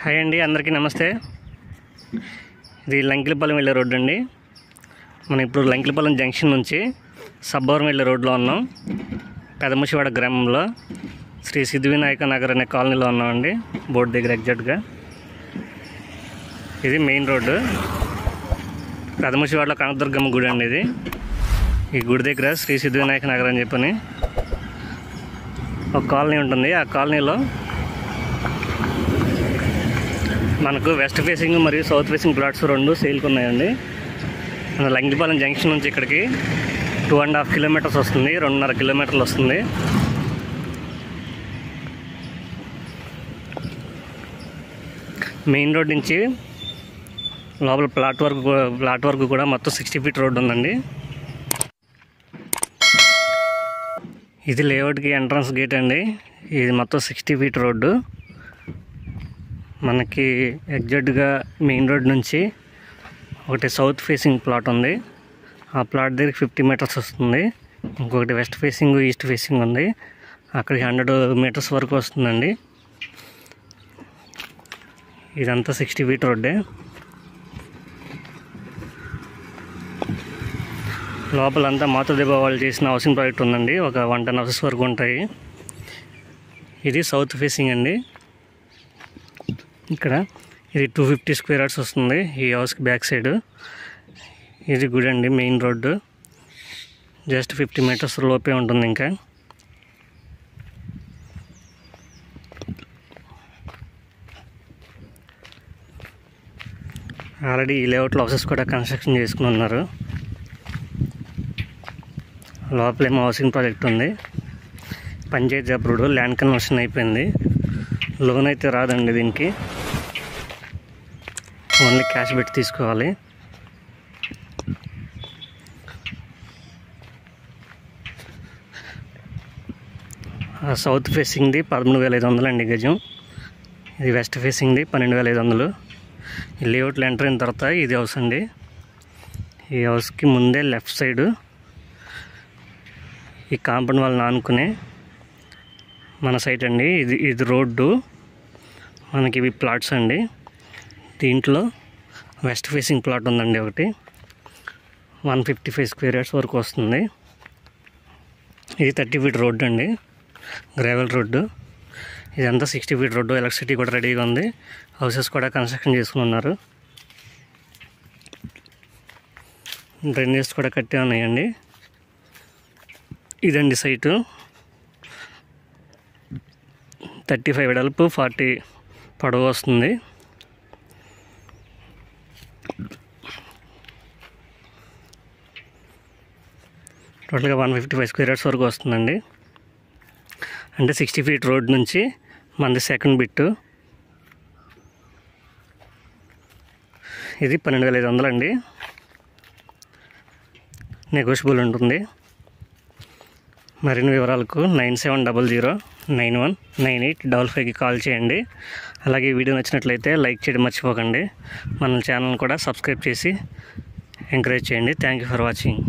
Hi అండి, అందరికీ నమస్తే. ఇది లంకిలపాలెం వెళ్ళే రోడ్డు అండి. మనం ఇప్పుడు లంకిలపాలెం జంక్షన్ నుంచి సబ్బవరం వెళ్ళే రోడ్లో ఉన్నాం. పెదముషివాడ గ్రామంలో శ్రీ సిద్ధివినాయక నగర్ అనే కాలనీలో ఉన్నామండి, బోర్డు దగ్గర ఎగ్జాక్ట్గా. ఇది మెయిన్ రోడ్డు. పెదముషివాడలో కనకదుర్గమ్మ గుడి అండి ఇది. ఈ గుడి దగ్గర శ్రీ సిద్ధివినాయక నగర్ అని చెప్పని ఒక కాలనీ ఉంటుంది. ఆ కాలనీలో మనకు వెస్ట్ ఫేసింగ్ మరియు సౌత్ ఫేసింగ్ ప్లాట్స్ రెండు సేల్కి ఉన్నాయండి. మన లంకిపాలెం జంక్షన్ నుంచి ఇక్కడికి 2.5 కిలోమీటర్స్ వస్తుంది, 2.5 కిలోమీటర్లు వస్తుంది. మెయిన్ రోడ్ నుంచి లోపల ప్లాట్ వరకు కూడా మొత్తం 60 ఫీట్ రోడ్డు ఉందండి. ఇది లేఅవుట్కి ఎంట్రన్స్ గేట్ అండి. ఇది మొత్తం 60 ఫీట్ రోడ్డు. మనకి ఎగ్జాక్ట్గా మెయిన్ రోడ్ నుంచి ఒకటి సౌత్ ఫేసింగ్ ప్లాట్ ఉంది. ఆ ప్లాట్ దగ్గరికి 50 మీటర్స్ వస్తుంది. ఇంకొకటి వెస్ట్ ఫేసింగ్, ఈస్ట్ ఫేసింగ్ ఉంది. అక్కడికి 100 మీటర్స్ వరకు వస్తుందండి. ఇదంతా 60 ఫీట్ రోడ్డే. లోపలంతా మాతృదేవ వాళ్ళు చేసిన హౌసింగ్ ప్రాజెక్ట్ ఉందండి. ఒక 110 హౌసెస్ వరకు ఉంటాయి. ఇది సౌత్ ఫేసింగ్ అండి. ఇక్కడ ఇది 250 స్క్వేర్ యార్డ్స్ వస్తుంది ఈ హౌస్కి బ్యాక్ సైడ్. ఇది గుడి అండి, మెయిన్ రోడ్డు. జస్ట్ 50 మీటర్స్ లోపే ఉంటుంది. ఇంకా ఆల్రెడీ ఈ లేఅవుట్లో హౌసెస్ కూడా కన్స్ట్రక్షన్ చేసుకుని ఉన్నారు. లోపలేమో హౌసింగ్ ప్రాజెక్ట్ ఉంది. పంచాయతీ అప్రూవ్డ్, ల్యాండ్ కన్వర్షన్ అయిపోయింది. లోన్ అయితే రాదండి దీనికి, ఓన్లీ క్యాష్ పెట్టి తీసుకోవాలి. సౌత్ ఫేసింగ్ది 13,500 అండి గజం. ఇది వెస్ట్ ఫేసింగ్ది 12,500. ఈ లేఅవుట్లో ఎంటర్ అయిన తర్వాత ఇది హౌస్ అండి. ఈ హౌస్కి ముందే లెఫ్ట్ సైడు ఈ కాంపౌండ్ వాళ్ళని ఆనుకునే మన సైట్ అండి. ఇది రోడ్డు. మనకి ఇవి ప్లాట్స్ అండి. దీంట్లో వెస్ట్ ఫేసింగ్ ప్లాట్ ఉందండి ఒకటి, 155 స్క్వేర్ యార్డ్స్ వరకు వస్తుంది. ఇది 30 ఫీట్ రోడ్డు అండి, గ్రావెల్ రోడ్డు. ఇదంతా 60 ఫీట్ రోడ్డు. ఎలక్ట్రిసిటీ కూడా రెడీగా ఉంది. హౌసెస్ కూడా కన్స్ట్రక్షన్ చేసుకుని ఉన్నారు. డ్రైనేజ్ కూడా కట్టే ఉన్నాయండి. ఇదండి సైటు. 35 వెడల్పు, 40 పొడవు వస్తుంది. టోటల్గా 155 స్క్వేర్ యార్డ్స్ వరకు వస్తుందండి. అంటే 60 ఫీట్ రోడ్ నుంచి మనది సెకండ్ బిట్టు. ఇది 12,500 అండి. నెగోషియబుల్ ఉంటుంది. మరిన్ని వివరాలకు 9700919855కి కాల్ చేయండి. అలాగే వీడియో నచ్చినట్లయితే లైక్ చేయడం మర్చిపోకండి. మన ఛానల్ని కూడా సబ్స్క్రైబ్ చేసి ఎంకరేజ్ చేయండి. Thank you for watching.